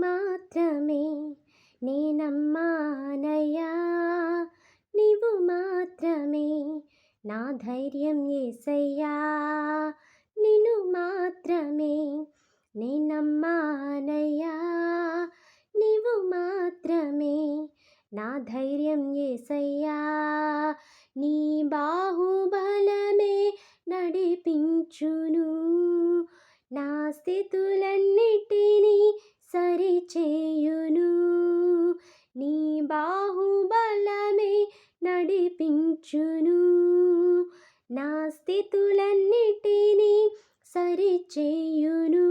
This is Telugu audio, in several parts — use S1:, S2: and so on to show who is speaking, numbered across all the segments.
S1: మాత్రమే నేనమ్మానయ్యా, నీవు మాత్రమే నా ధైర్యం యేసయ్యా, నిన్ను మాత్రమే నేనమ్మానయ్యా, నీవు మాత్రమే నా ధైర్యం యేసయ్యా, నీ బాహుబలమే నడిపించును, నా స్థితులన్నిటినీ సరిచేయును, నీ బాహుబలమే నడిపించును, నా స్థితులన్నిటినీ సరిచేయును.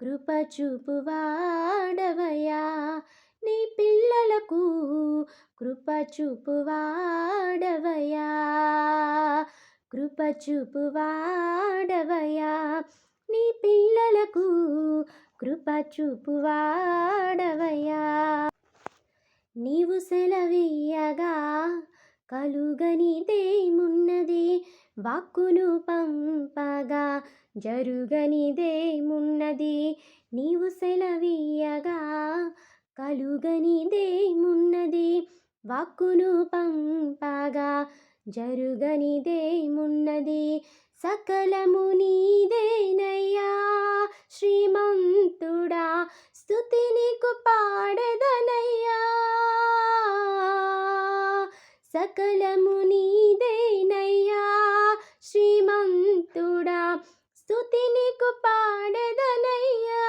S1: కృప చూపువాడవయ్యా నీ పిల్లలకు, కృప చూపువాడవయ్యా, కృప చూపువాడవయ్యా నీ పిల్లలకు, కృప చూపువాడవయ్యా. నీవు సెలవీయగా కలుగనిదేమున్నది, వాక్కును పంపగా జరుగనిదేమున్నది, నీవు సెలవీయగా కలుగనిదేమున్నది, వాక్కును పంపగా జరుగనిదేమున్నది, సకలము నీదేనయ్యా శ్రీమంతుడా, స్తుతి నీకు పాడెదనయ్యా, సకలము నీదేనయ్యా శ్రీమంతుడా, స్తుతి నీకు పాడెదనయ్యా,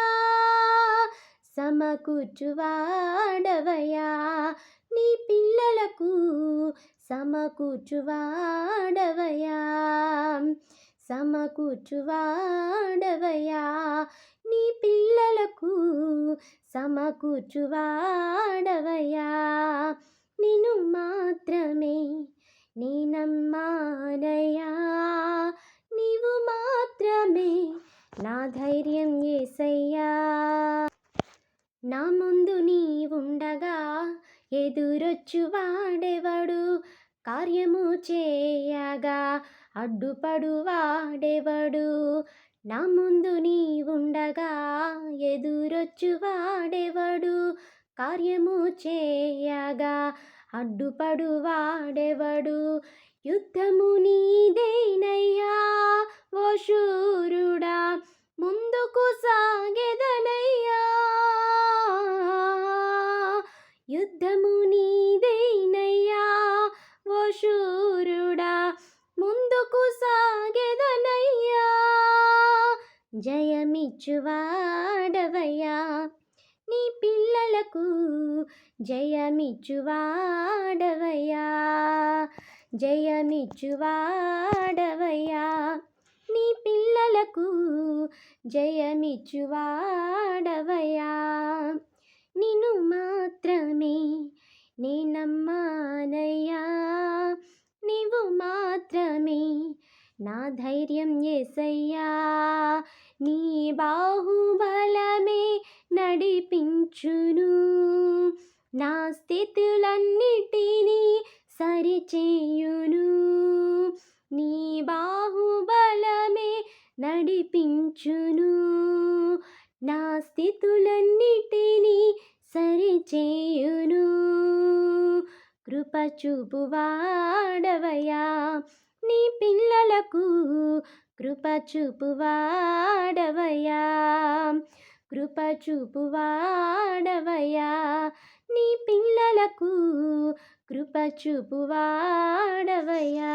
S1: సమకూర్చువాడవయ్యా నీ పిల్లలకు, సమకూర్చువాడవయ్యా, సమకూర్చువాడవయ్యా నీ పిల్లలకు, సమకూర్చువాడవయ్యా, నిన్ను మాత్రమే నేనమ్మానయ్యా, నీవు మాత్రమే నా ధైర్యం యేసయ్యా, నా ముందు నీవుండగా ఎదురొచ్చువాడెవడు, కార్యము చేయగా అడ్డుపడువాడెవడు, నా ముందు నీవుండగా ఎదురొచ్చువాడెవడు, కార్యము చేయగా అడ్డుపడువాడెవడు, యుద్ధము నీదేనయ్యా ఓ శూరుడా, ముందుకు సాగెదనయ్యా, యుద్ధము నీదేనయ్యా ఓ శూరుడా, ముందుకు సాగెదనయ్యా, జయమిచ్చువాడవయ్యా నీ పిల్లలకు, జయమిచ్చువాడవయ్యా, జయమిచ్చువాడవయ్యా నీ పిల్లలకు, జయమిచ్చువాడవయ్యా, నిన్ను మాత్రమే నేనమ్మానయ్యా, నీవు మాత్రమే నా ధైర్యం యేసయ్యా, నీ బాహుబలమే నడిపించును, నా స్థితులన్నిటినీ సరిచేయును, నీ బాహుబలమే నడిపించును, నా స్థితులన్నిటినీ సరిచేయును. కృప చూపువాడవయ్యా నీ పిల్లలకు, కృప చూపువాడవయ్యా, కృప చూపువాడవయ్యా నీ పిల్లలకు, కృప చూపువాడవయ్యా.